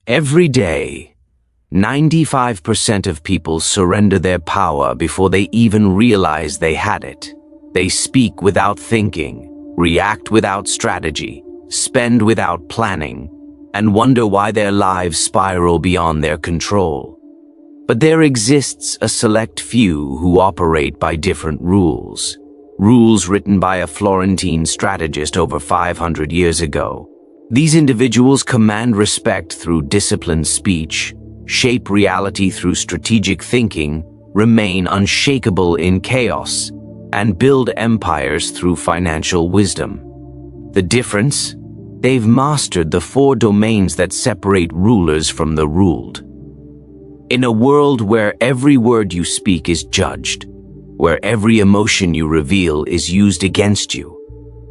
Every day, 95% of people surrender their power before they even realize they had it. They speak without thinking, react without strategy, spend without planning, and wonder why their lives spiral beyond their control. But there exists a select few who operate by different rules. Rules written by a Florentine strategist over 500 years ago. These individuals command respect through disciplined speech, shape reality through strategic thinking, remain unshakable in chaos, and build empires through financial wisdom. The difference? They've mastered the 4 domains that separate rulers from the ruled. In a world where every word you speak is judged, where every emotion you reveal is used against you,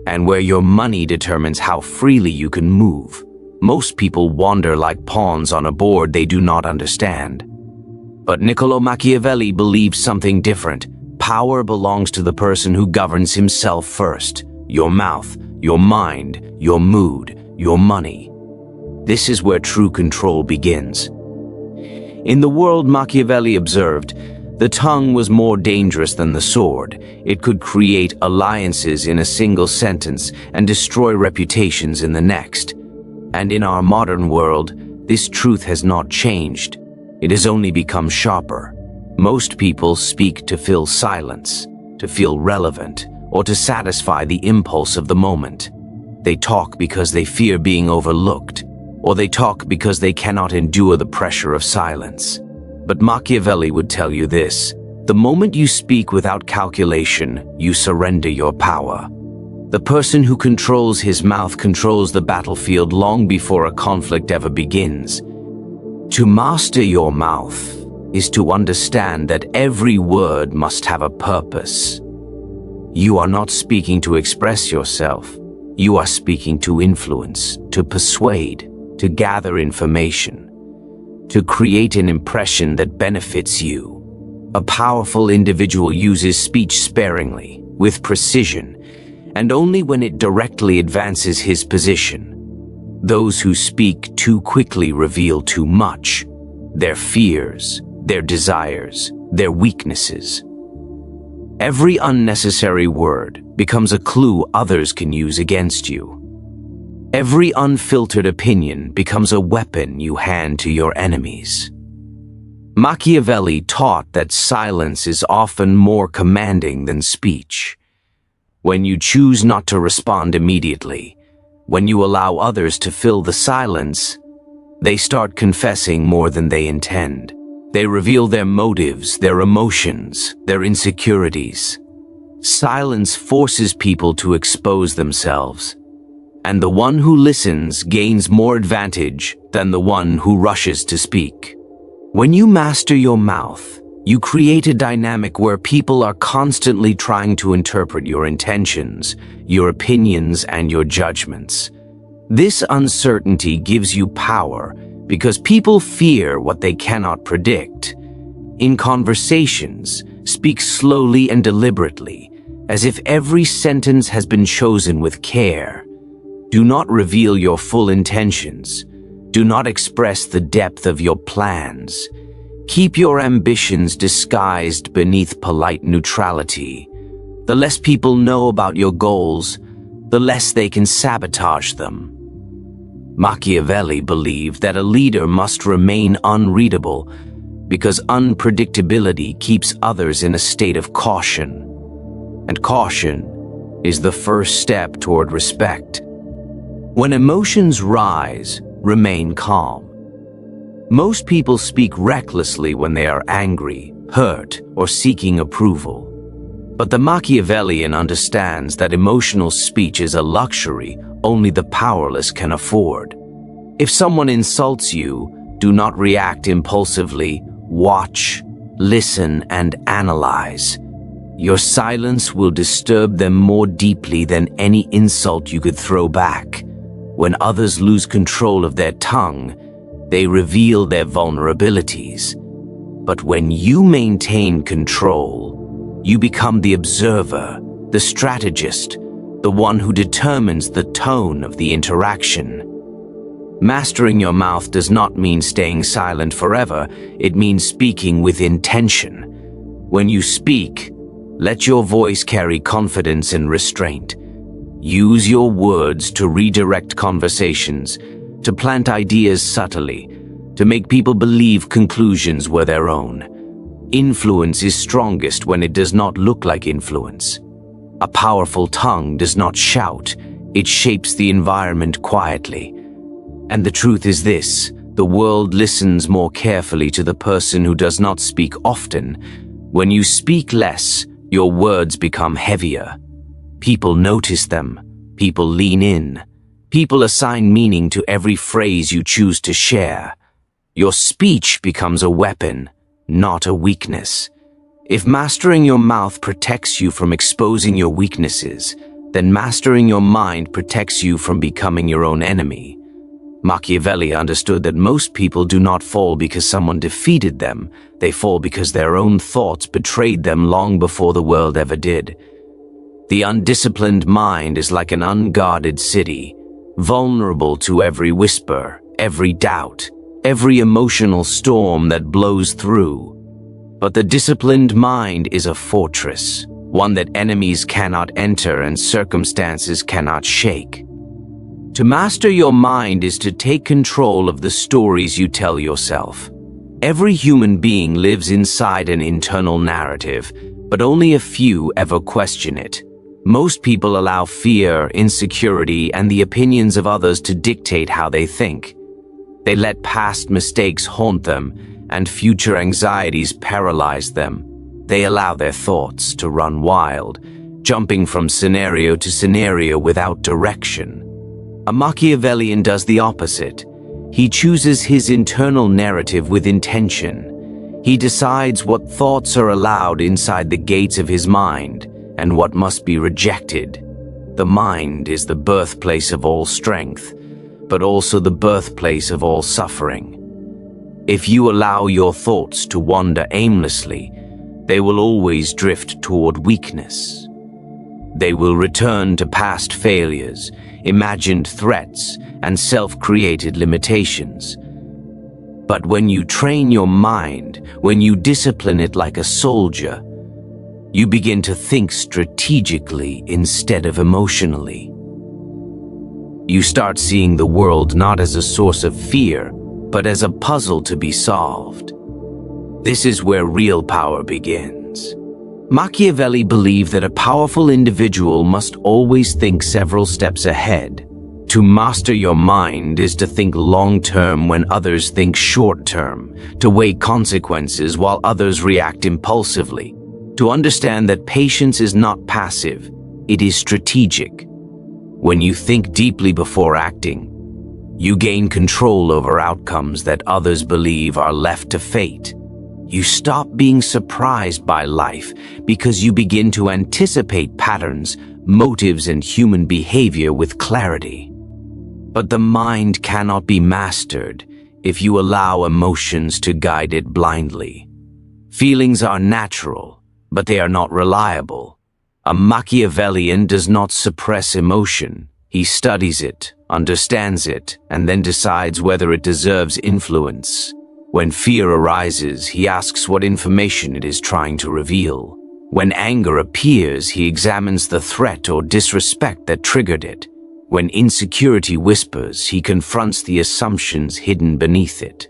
and where your money determines how freely you can move, most people wander like pawns on a board they do not understand. But Niccolò Machiavelli believes something different. Power belongs to the person who governs himself first. Your mouth, your mind, your mood, your money. This is where true control begins. In the world, Machiavelli observed, the tongue was more dangerous than the sword. It could create alliances in a single sentence and destroy reputations in the next. And in our modern world, this truth has not changed. It has only become sharper. Most people speak to fill silence, to feel relevant, or to satisfy the impulse of the moment. They talk because they fear being overlooked, or they talk because they cannot endure the pressure of silence. But Machiavelli would tell you this: the moment you speak without calculation, you surrender your power. The person who controls his mouth controls the battlefield long before a conflict ever begins. To master your mouth is to understand that every word must have a purpose. You are not speaking to express yourself. You are speaking to influence, to persuade, to gather information, to create an impression that benefits you. A powerful individual uses speech sparingly, with precision, and only when it directly advances his position. Those who speak too quickly reveal too much: their fears, their desires, their weaknesses. Every unnecessary word becomes a clue others can use against you. Every unfiltered opinion becomes a weapon you hand to your enemies. Machiavelli taught that silence is often more commanding than speech. When you choose not to respond immediately, when you allow others to fill the silence, they start confessing more than they intend. They reveal their motives, their emotions, their insecurities. Silence forces people to expose themselves, and the one who listens gains more advantage than the one who rushes to speak. When you master your mouth, you create a dynamic where people are constantly trying to interpret your intentions, your opinions, and your judgments. This uncertainty gives you power because people fear what they cannot predict. In conversations, speak slowly and deliberately, as if every sentence has been chosen with care. Do not reveal your full intentions. Do not express the depth of your plans. Keep your ambitions disguised beneath polite neutrality. The less people know about your goals, the less they can sabotage them. Machiavelli believed that a leader must remain unreadable because unpredictability keeps others in a state of caution. And caution is the first step toward respect. When emotions rise, remain calm. Most people speak recklessly when they are angry, hurt, or seeking approval. But the Machiavellian understands that emotional speech is a luxury only the powerless can afford. If someone insults you, do not react impulsively. Watch, listen, and analyze. Your silence will disturb them more deeply than any insult you could throw back. When others lose control of their tongue, they reveal their vulnerabilities. But when you maintain control, you become the observer, the strategist, the one who determines the tone of the interaction. Mastering your mouth does not mean staying silent forever. It means speaking with intention. When you speak, let your voice carry confidence and restraint. Use your words to redirect conversations, to plant ideas subtly, to make people believe conclusions were their own. Influence is strongest when it does not look like influence. A powerful tongue does not shout, it shapes the environment quietly. And the truth is this: the world listens more carefully to the person who does not speak often. When you speak less, your words become heavier. People notice them. People lean in. People assign meaning to every phrase you choose to share. Your speech becomes a weapon, not a weakness. If mastering your mouth protects you from exposing your weaknesses, then mastering your mind protects you from becoming your own enemy. Machiavelli understood that most people do not fall because someone defeated them. They fall because their own thoughts betrayed them long before the world ever did. The undisciplined mind is like an unguarded city, vulnerable to every whisper, every doubt, every emotional storm that blows through. But the disciplined mind is a fortress, one that enemies cannot enter and circumstances cannot shake. To master your mind is to take control of the stories you tell yourself. Every human being lives inside an internal narrative, but only a few ever question it. Most people allow fear, insecurity, and the opinions of others to dictate how they think. They let past mistakes haunt them, and future anxieties paralyze them. They allow their thoughts to run wild, jumping from scenario to scenario without direction. A Machiavellian does the opposite. He chooses his internal narrative with intention. He decides what thoughts are allowed inside the gates of his mind and what must be rejected. The mind is the birthplace of all strength, but also the birthplace of all suffering. If you allow your thoughts to wander aimlessly, they will always drift toward weakness. They will return to past failures, imagined threats, and self-created limitations. But when you train your mind, when you discipline it like a soldier, you begin to think strategically instead of emotionally. You start seeing the world not as a source of fear, but as a puzzle to be solved. This is where real power begins. Machiavelli believed that a powerful individual must always think several steps ahead. To master your mind is to think long-term when others think short-term, to weigh consequences while others react impulsively, to understand that patience is not passive, it is strategic. When you think deeply before acting, you gain control over outcomes that others believe are left to fate. You stop being surprised by life because you begin to anticipate patterns, motives, and human behavior with clarity. But the mind cannot be mastered if you allow emotions to guide it blindly. Feelings are natural, but they are not reliable. A Machiavellian does not suppress emotion. He studies it, understands it, and then decides whether it deserves influence. When fear arises, he asks what information it is trying to reveal. When anger appears, he examines the threat or disrespect that triggered it. When insecurity whispers, he confronts the assumptions hidden beneath it.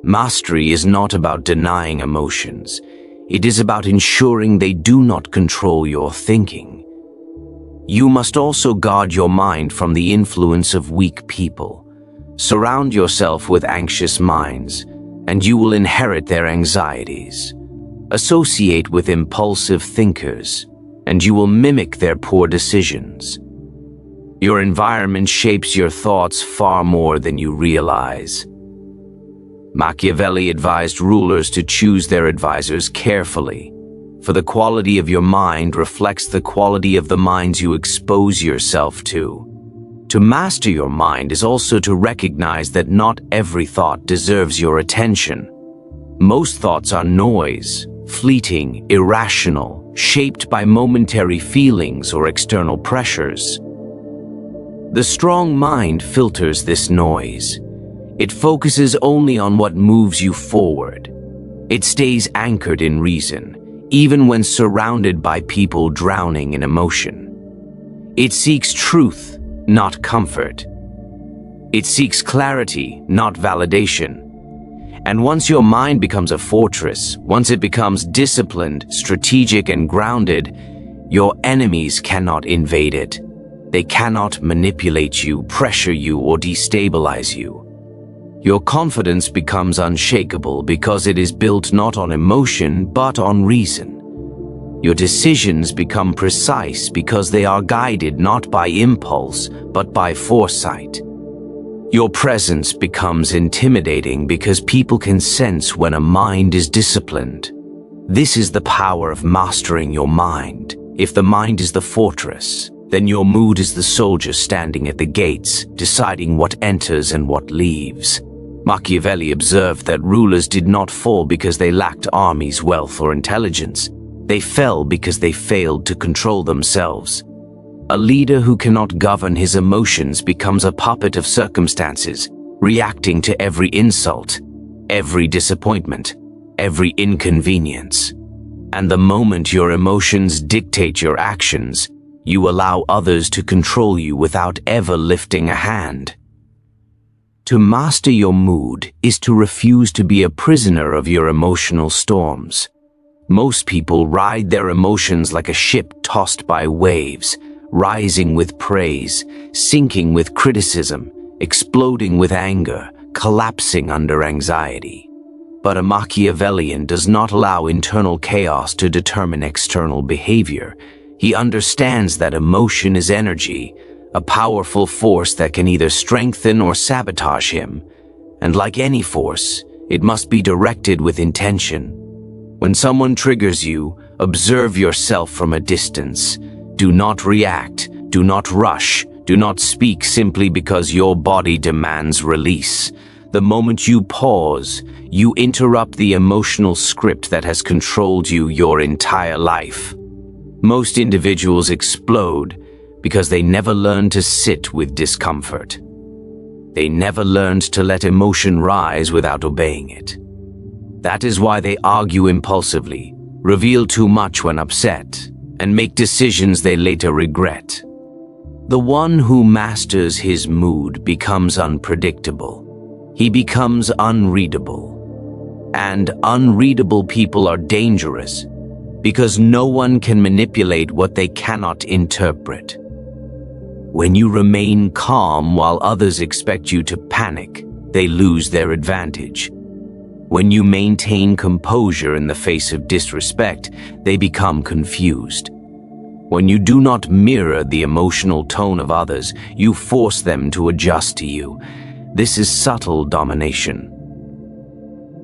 Mastery is not about denying emotions. It is about ensuring they do not control your thinking. You must also guard your mind from the influence of weak people. Surround yourself with anxious minds, and you will inherit their anxieties. Associate with impulsive thinkers, and you will mimic their poor decisions. Your environment shapes your thoughts far more than you realize. Machiavelli advised rulers to choose their advisors carefully, for the quality of your mind reflects the quality of the minds you expose yourself to. To master your mind is also to recognize that not every thought deserves your attention. Most thoughts are noise, fleeting, irrational, shaped by momentary feelings or external pressures. The strong mind filters this noise. It focuses only on what moves you forward. It stays anchored in reason, even when surrounded by people drowning in emotion. It seeks truth, not comfort. It seeks clarity, not validation. And once your mind becomes a fortress, once it becomes disciplined, strategic, and grounded, your enemies cannot invade it. They cannot manipulate you, pressure you, or destabilize you. Your confidence becomes unshakable because it is built not on emotion, but on reason. Your decisions become precise because they are guided not by impulse, but by foresight. Your presence becomes intimidating because people can sense when a mind is disciplined. This is the power of mastering your mind. If the mind is the fortress, then your mood is the soldier standing at the gates, deciding what enters and what leaves. Machiavelli observed that rulers did not fall because they lacked armies, wealth, or intelligence. They fell because they failed to control themselves. A leader who cannot govern his emotions becomes a puppet of circumstances, reacting to every insult, every disappointment, every inconvenience. And the moment your emotions dictate your actions, you allow others to control you without ever lifting a hand. To master your mood is to refuse to be a prisoner of your emotional storms. Most people ride their emotions like a ship tossed by waves, rising with praise, sinking with criticism, exploding with anger, collapsing under anxiety. But a Machiavellian does not allow internal chaos to determine external behavior. He understands that emotion is energy, a powerful force that can either strengthen or sabotage him. And like any force, it must be directed with intention. When someone triggers you, observe yourself from a distance. Do not react, do not rush, do not speak simply because your body demands release. The moment you pause, you interrupt the emotional script that has controlled you your entire life. Most individuals explode because they never learned to sit with discomfort. They never learned to let emotion rise without obeying it. That is why they argue impulsively, reveal too much when upset, and make decisions they later regret. The one who masters his mood becomes unpredictable. He becomes unreadable. And unreadable people are dangerous because no one can manipulate what they cannot interpret. When you remain calm while others expect you to panic, they lose their advantage. When you maintain composure in the face of disrespect, they become confused. When you do not mirror the emotional tone of others, you force them to adjust to you. This is subtle domination.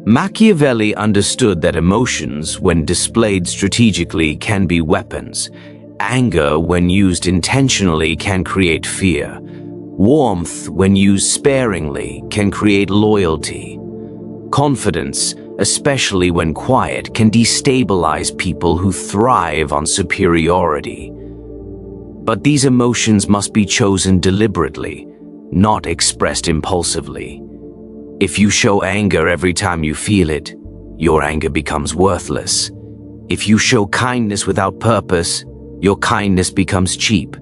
Machiavelli understood that emotions, when displayed strategically, can be weapons. Anger, when used intentionally, can create fear. Warmth, when used sparingly, can create loyalty. Confidence, especially when quiet, can destabilize people who thrive on superiority. But these emotions must be chosen deliberately, not expressed impulsively. If you show anger every time you feel it, your anger becomes worthless. If you show kindness without purpose, your kindness becomes cheap.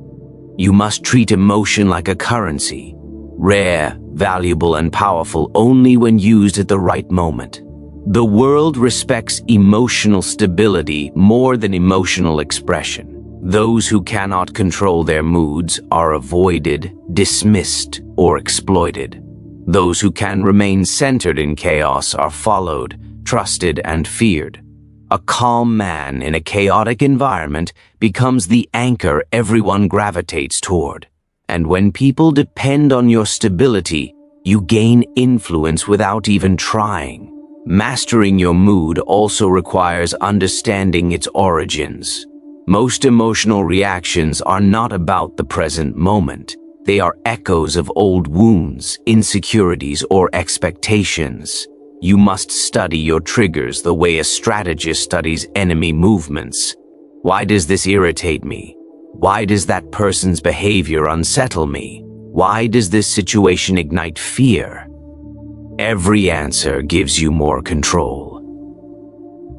You must treat emotion like a currency, rare, valuable, and powerful only when used at the right moment. The world respects emotional stability more than emotional expression. Those who cannot control their moods are avoided, dismissed, or exploited. Those who can remain centered in chaos are followed, trusted, and feared. A calm man in a chaotic environment becomes the anchor everyone gravitates toward. And when people depend on your stability, you gain influence without even trying. Mastering your mood also requires understanding its origins. Most emotional reactions are not about the present moment. They are echoes of old wounds, insecurities, or expectations. You must study your triggers the way a strategist studies enemy movements. Why does this irritate me? Why does that person's behavior unsettle me? Why does this situation ignite fear? Every answer gives you more control.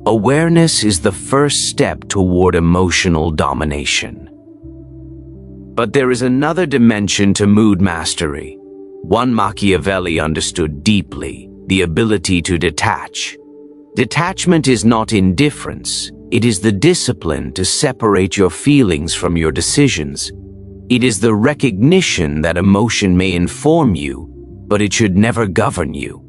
Awareness is the first step toward emotional domination. But there is another dimension to mood mastery, one Machiavelli understood deeply: the ability to detach. Detachment is not indifference. It is the discipline to separate your feelings from your decisions. It is the recognition that emotion may inform you, but it should never govern you.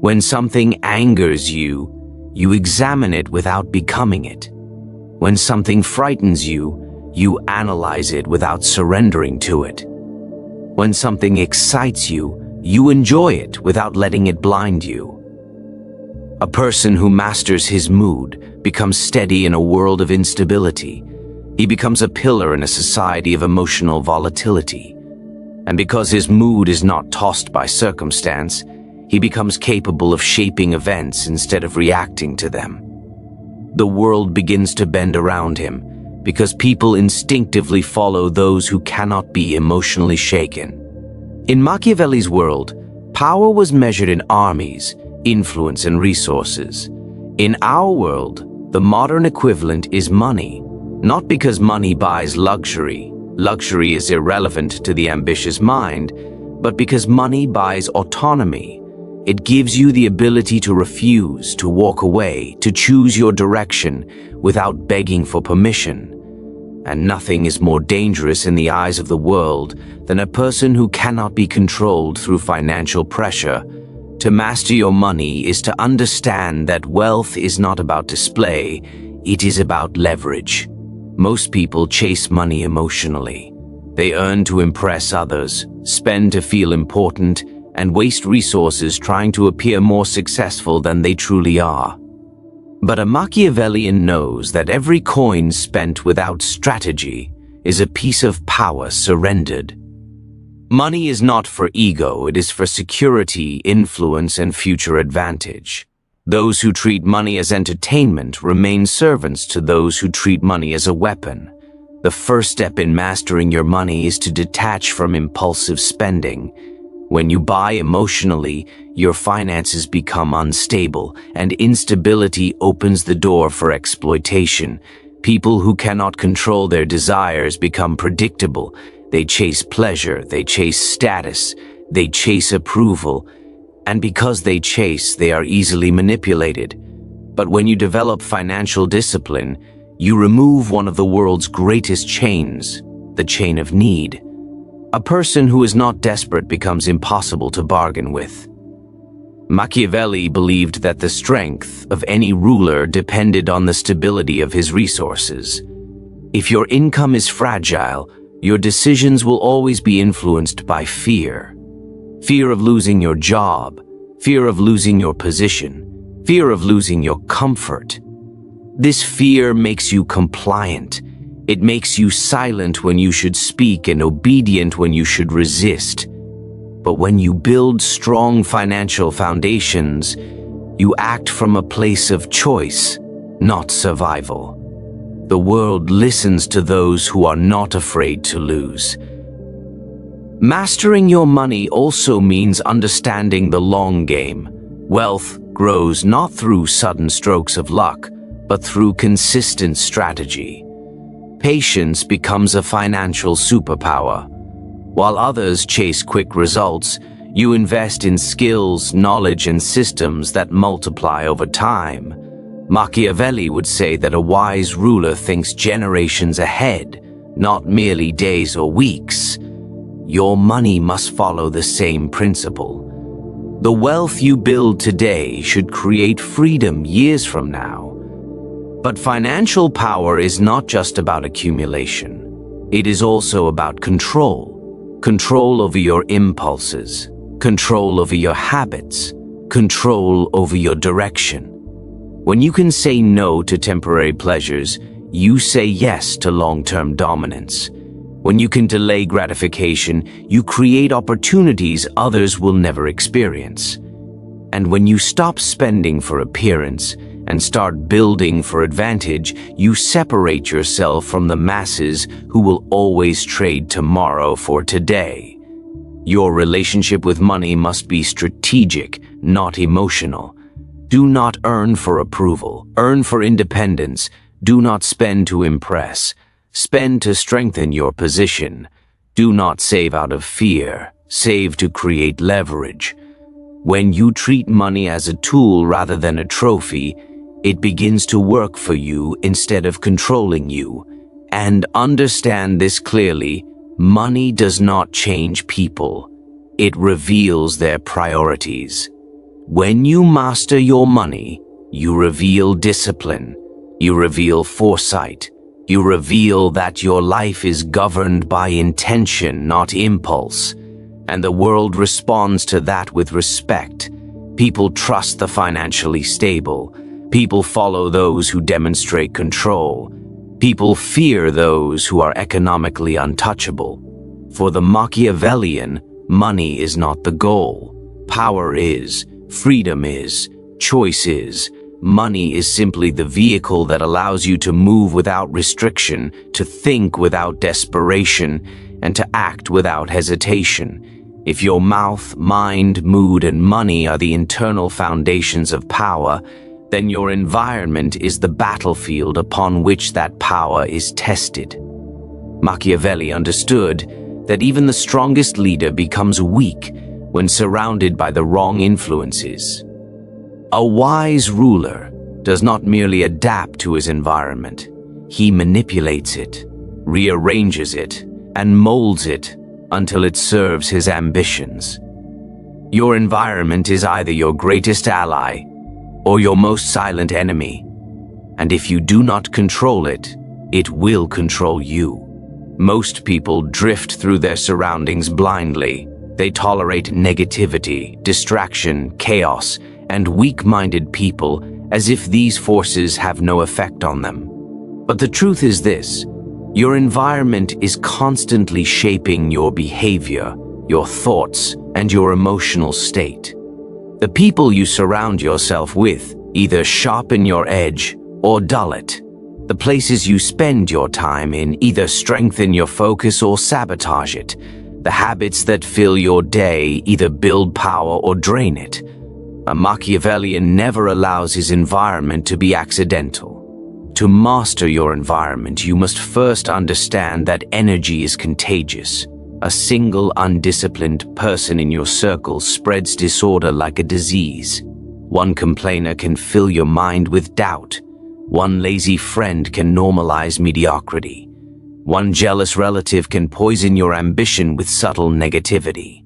When something angers you, you examine it without becoming it. When something frightens you, you analyze it without surrendering to it. When something excites you, you enjoy it without letting it blind you. A person who masters his mood becomes steady in a world of instability. He becomes a pillar in a society of emotional volatility. And because his mood is not tossed by circumstance, he becomes capable of shaping events instead of reacting to them. The world begins to bend around him because people instinctively follow those who cannot be emotionally shaken. In Machiavelli's world, power was measured in armies, influence, and resources. In our world, the modern equivalent is money, not because money buys luxury. Luxury is irrelevant to the ambitious mind, but because money buys autonomy. It gives you the ability to refuse, to walk away, to choose your direction without begging for permission. And nothing is more dangerous in the eyes of the world than a person who cannot be controlled through financial pressure. To master your money is to understand that wealth is not about display, it is about leverage. Most people chase money emotionally. They earn to impress others, spend to feel important, and waste resources trying to appear more successful than they truly are. But a Machiavellian knows that every coin spent without strategy is a piece of power surrendered. Money is not for ego, it is for security, influence, and future advantage. Those who treat money as entertainment remain servants to those who treat money as a weapon. The first step in mastering your money is to detach from impulsive spending. When you buy emotionally, your finances become unstable, and instability opens the door for exploitation. People who cannot control their desires become predictable. They chase pleasure, they chase status, they chase approval, and because they chase, they are easily manipulated. But when you develop financial discipline, you remove one of the world's greatest chains, the chain of need. A person who is not desperate becomes impossible to bargain with. Machiavelli believed that the strength of any ruler depended on the stability of his resources. If your income is fragile, your decisions will always be influenced by fear. Fear of losing your job, fear of losing your position, fear of losing your comfort. This fear makes you compliant. It makes you silent when you should speak and obedient when you should resist. But when you build strong financial foundations, you act from a place of choice, not survival. The world listens to those who are not afraid to lose. Mastering your money also means understanding the long game. Wealth grows not through sudden strokes of luck, but through consistent strategy. Patience becomes a financial superpower. While others chase quick results, you invest in skills, knowledge, and systems that multiply over time. Machiavelli would say that a wise ruler thinks generations ahead, not merely days or weeks. Your money must follow the same principle. The wealth you build today should create freedom years from now. But financial power is not just about accumulation. It is also about control. Control over your impulses, control over your habits, control over your direction. When you can say no to temporary pleasures, you say yes to long-term dominance. When you can delay gratification, you create opportunities others will never experience. And when you stop spending for appearance and start building for advantage, you separate yourself from the masses who will always trade tomorrow for today. Your relationship with money must be strategic, not emotional. Do not earn for approval. Earn for independence. Do not spend to impress. Spend to strengthen your position. Do not save out of fear. Save to create leverage. When you treat money as a tool rather than a trophy, it begins to work for you instead of controlling you. And understand this clearly, money does not change people. It reveals their priorities. When you master your money, you reveal discipline. You reveal foresight. You reveal that your life is governed by intention, not impulse. And the world responds to that with respect. People trust the financially stable. People follow those who demonstrate control. People fear those who are economically untouchable. For the Machiavellian, money is not the goal. Power is, freedom is, choice is. Money is simply the vehicle that allows you to move without restriction, to think without desperation, and to act without hesitation. If your mouth, mind, mood, and money are the internal foundations of power, then your environment is the battlefield upon which that power is tested. Machiavelli understood that even the strongest leader becomes weak when surrounded by the wrong influences. A wise ruler does not merely adapt to his environment. He manipulates it, rearranges it, and molds it until it serves his ambitions. Your environment is either your greatest ally or your most silent enemy, and if you do not control it, it will control you. Most people drift through their surroundings blindly. They tolerate negativity, distraction, chaos, and weak-minded people as if these forces have no effect on them. But the truth is this: your environment is constantly shaping your behavior, your thoughts, and your emotional state. The people you surround yourself with either sharpen your edge or dull it. The places you spend your time in either strengthen your focus or sabotage it. The habits that fill your day either build power or drain it. A Machiavellian never allows his environment to be accidental. To master your environment, you must first understand that energy is contagious. A single undisciplined person in your circle spreads disorder like a disease. One complainer can fill your mind with doubt. One lazy friend can normalize mediocrity. One jealous relative can poison your ambition with subtle negativity.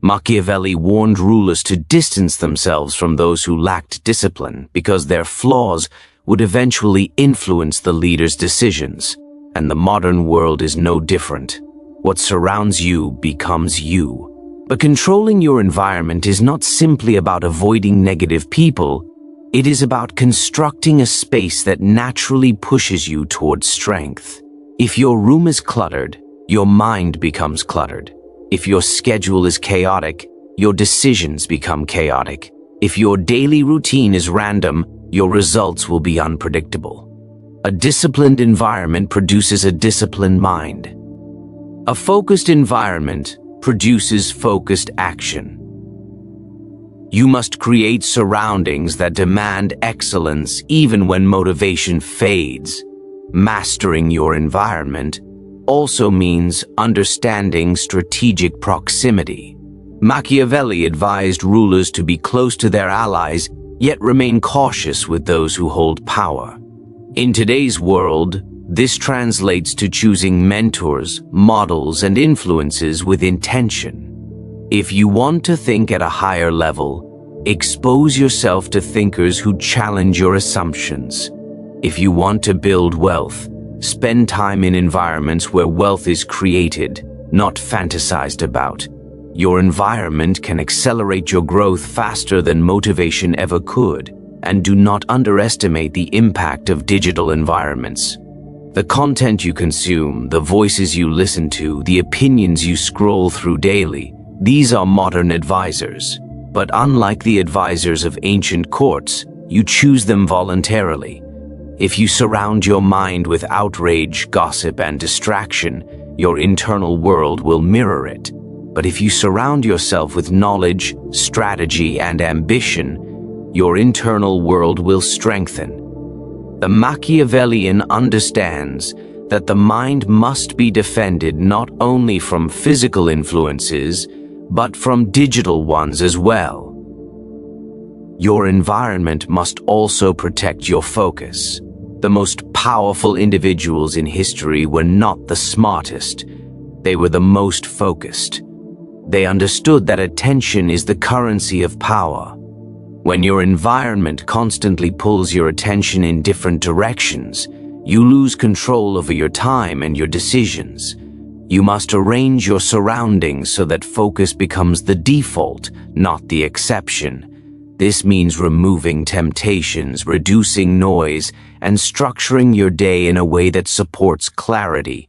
Machiavelli warned rulers to distance themselves from those who lacked discipline because their flaws would eventually influence the leader's decisions. And the modern world is no different. What surrounds you becomes you. But controlling your environment is not simply about avoiding negative people. It is about constructing a space that naturally pushes you towards strength. If your room is cluttered, your mind becomes cluttered. If your schedule is chaotic, your decisions become chaotic. If your daily routine is random, your results will be unpredictable. A disciplined environment produces a disciplined mind. A focused environment produces focused action. You must create surroundings that demand excellence even when motivation fades. Mastering your environment also means understanding strategic proximity. Machiavelli advised rulers to be close to their allies, yet remain cautious with those who hold power. In today's world, this translates to choosing mentors, models, and influences with intention. If you want to think at a higher level, expose yourself to thinkers who challenge your assumptions. If you want to build wealth, spend time in environments where wealth is created, not fantasized about. Your environment can accelerate your growth faster than motivation ever could, and do not underestimate the impact of digital environments. The content you consume, the voices you listen to, the opinions you scroll through daily, these are modern advisors. But unlike the advisors of ancient courts, you choose them voluntarily. If you surround your mind with outrage, gossip, and distraction, your internal world will mirror it. But if you surround yourself with knowledge, strategy, and ambition, your internal world will strengthen. The Machiavellian understands that the mind must be defended not only from physical influences, but from digital ones as well. Your environment must also protect your focus. The most powerful individuals in history were not the smartest, they were the most focused. They understood that attention is the currency of power. When your environment constantly pulls your attention in different directions, you lose control over your time and your decisions. You must arrange your surroundings so that focus becomes the default, not the exception. This means removing temptations, reducing noise, and structuring your day in a way that supports clarity.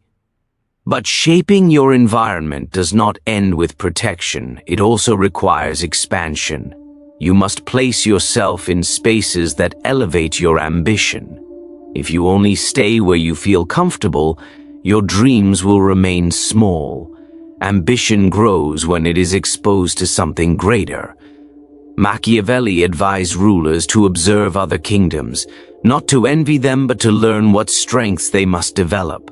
But shaping your environment does not end with protection. It also requires expansion. You must place yourself in spaces that elevate your ambition. If you only stay where you feel comfortable, your dreams will remain small. Ambition grows when it is exposed to something greater. Machiavelli advised rulers to observe other kingdoms, not to envy them but to learn what strengths they must develop.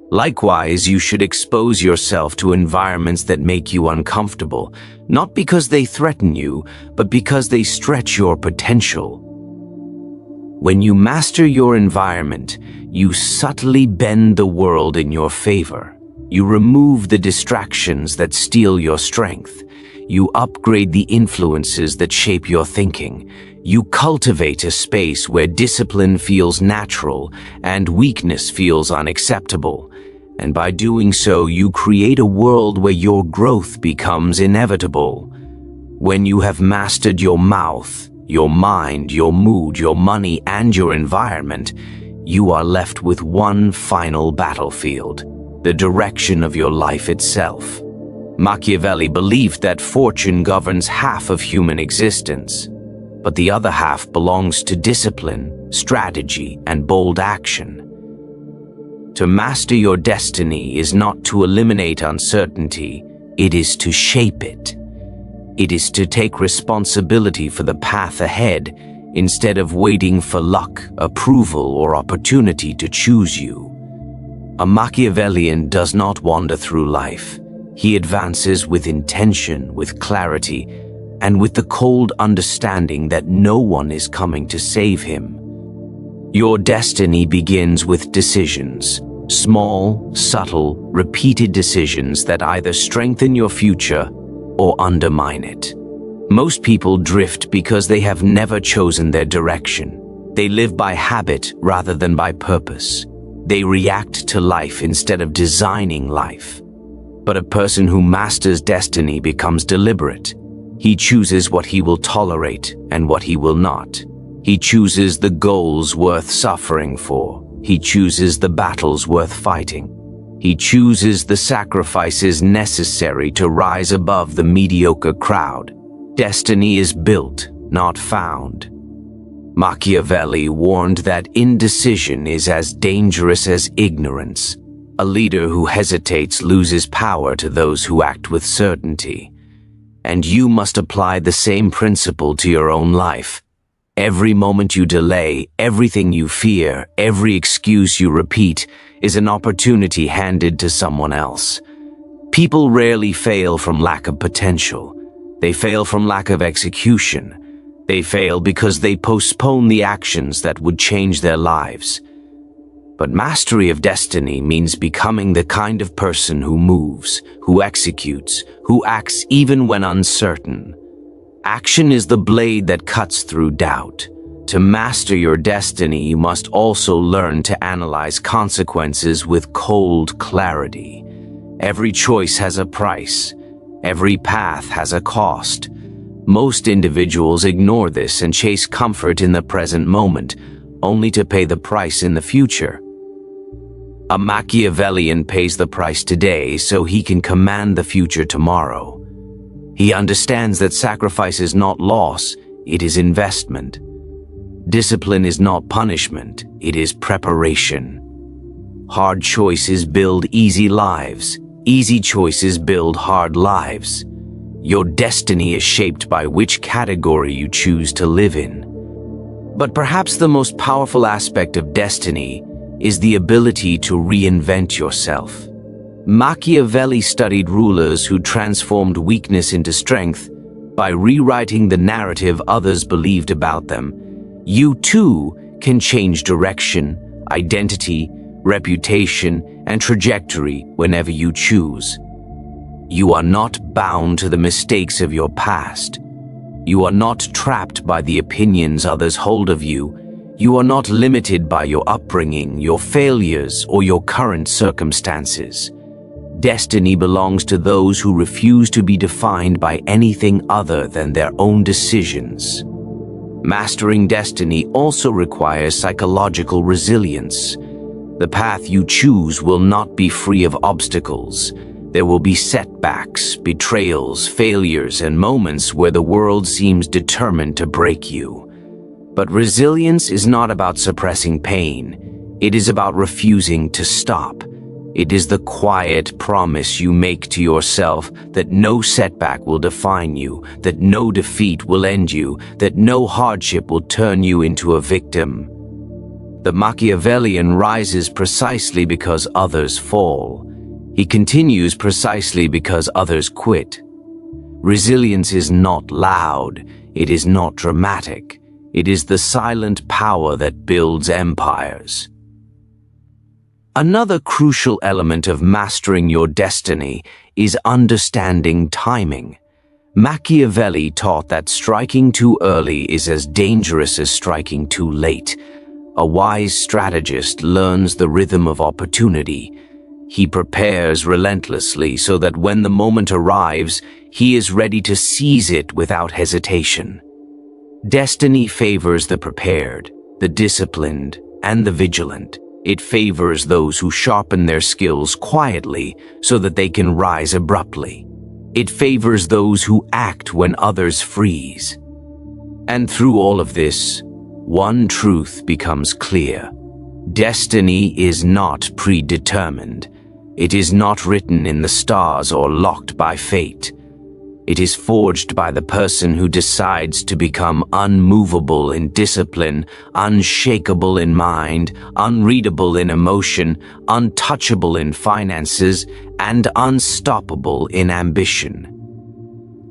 Likewise, you should expose yourself to environments that make you uncomfortable, not because they threaten you, but because they stretch your potential. When you master your environment, you subtly bend the world in your favor. You remove the distractions that steal your strength. You upgrade the influences that shape your thinking. You cultivate a space where discipline feels natural and weakness feels unacceptable. And by doing so, you create a world where your growth becomes inevitable. When you have mastered your mouth, your mind, your mood, your money, and your environment, you are left with one final battlefield, the direction of your life itself. Machiavelli believed that fortune governs half of human existence, but the other half belongs to discipline, strategy, and bold action. To master your destiny is not to eliminate uncertainty, it is to shape it. It is to take responsibility for the path ahead instead of waiting for luck, approval, or opportunity to choose you. A Machiavellian does not wander through life. He advances with intention, with clarity, and with the cold understanding that no one is coming to save him. Your destiny begins with decisions. Small, subtle, repeated decisions that either strengthen your future or undermine it. Most people drift because they have never chosen their direction. They live by habit rather than by purpose. They react to life instead of designing life. But a person who masters destiny becomes deliberate. He chooses what he will tolerate and what he will not. He chooses the goals worth suffering for. He chooses the battles worth fighting. He chooses the sacrifices necessary to rise above the mediocre crowd. Destiny is built, not found. Machiavelli warned that indecision is as dangerous as ignorance. A leader who hesitates loses power to those who act with certainty. And you must apply the same principle to your own life. Every moment you delay, everything you fear, every excuse you repeat is an opportunity handed to someone else. People rarely fail from lack of potential. They fail from lack of execution. They fail because they postpone the actions that would change their lives. But mastery of destiny means becoming the kind of person who moves, who executes, who acts even when uncertain. Action is the blade that cuts through doubt. To master your destiny, you must also learn to analyze consequences with cold clarity. Every choice has a price. Every path has a cost. Most individuals ignore this and chase comfort in the present moment, only to pay the price in the future. A Machiavellian pays the price today so he can command the future tomorrow. He understands that sacrifice is not loss, it is investment. Discipline is not punishment, it is preparation. Hard choices build easy lives. Easy choices build hard lives. Your destiny is shaped by which category you choose to live in. But perhaps the most powerful aspect of destiny is the ability to reinvent yourself. Machiavelli studied rulers who transformed weakness into strength by rewriting the narrative others believed about them. You too can change direction, identity, reputation, and trajectory whenever you choose. You are not bound to the mistakes of your past. You are not trapped by the opinions others hold of you. You are not limited by your upbringing, your failures, or your current circumstances. Destiny belongs to those who refuse to be defined by anything other than their own decisions. Mastering destiny also requires psychological resilience. The path you choose will not be free of obstacles. There will be setbacks, betrayals, failures, and moments where the world seems determined to break you. But resilience is not about suppressing pain. It is about refusing to stop. It is the quiet promise you make to yourself that no setback will define you, that no defeat will end you, that no hardship will turn you into a victim. The Machiavellian rises precisely because others fall. He continues precisely because others quit. Resilience is not loud. It is not dramatic. It is the silent power that builds empires. Another crucial element of mastering your destiny is understanding timing. Machiavelli taught that striking too early is as dangerous as striking too late. A wise strategist learns the rhythm of opportunity. He prepares relentlessly so that when the moment arrives, he is ready to seize it without hesitation. Destiny favors the prepared, the disciplined, and the vigilant. It favors those who sharpen their skills quietly so that they can rise abruptly. It favors those who act when others freeze. And through all of this, one truth becomes clear. Destiny is not predetermined. It is not written in the stars or locked by fate. It is forged by the person who decides to become unmovable in discipline, unshakable in mind, unreadable in emotion, untouchable in finances, and unstoppable in ambition.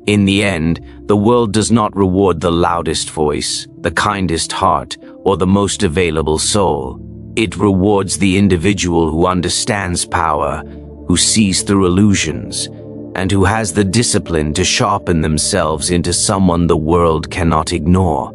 In the end, the world does not reward the loudest voice, the kindest heart, or the most available soul. It rewards the individual who understands power, who sees through illusions, and who has the discipline to sharpen themselves into someone the world cannot ignore.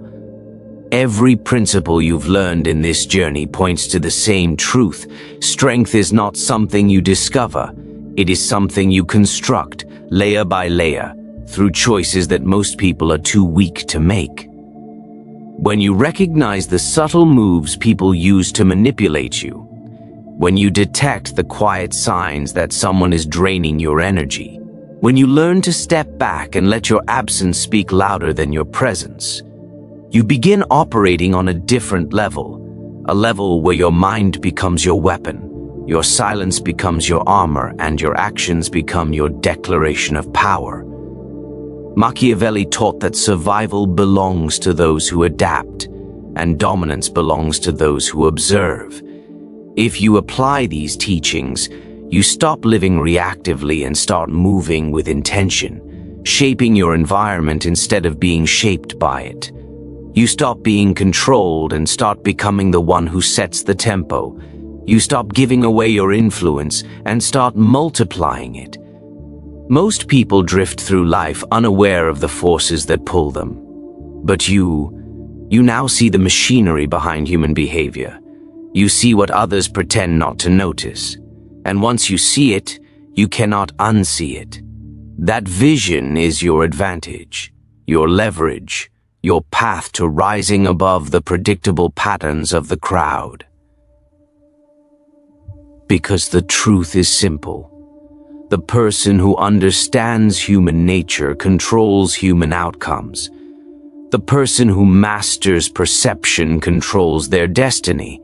Every principle you've learned in this journey points to the same truth. Strength is not something you discover. It is something you construct, layer by layer, through choices that most people are too weak to make. When you recognize the subtle moves people use to manipulate you, when you detect the quiet signs that someone is draining your energy, when you learn to step back and let your absence speak louder than your presence, you begin operating on a different level, a level where your mind becomes your weapon, your silence becomes your armor, and your actions become your declaration of power. Machiavelli taught that survival belongs to those who adapt, and dominance belongs to those who observe. If you apply these teachings, you stop living reactively and start moving with intention, shaping your environment instead of being shaped by it. You stop being controlled and start becoming the one who sets the tempo. You stop giving away your influence and start multiplying it. Most people drift through life unaware of the forces that pull them. But you now see the machinery behind human behavior. You see what others pretend not to notice. And once you see it, you cannot unsee it. That vision is your advantage, your leverage, your path to rising above the predictable patterns of the crowd. Because the truth is simple. The person who understands human nature controls human outcomes. The person who masters perception controls their destiny.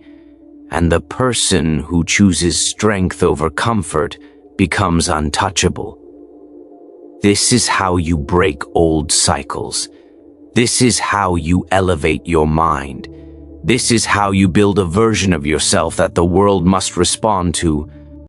And the person who chooses strength over comfort becomes untouchable. This is how you break old cycles. This is how you elevate your mind. This is how you build a version of yourself that the world must respond to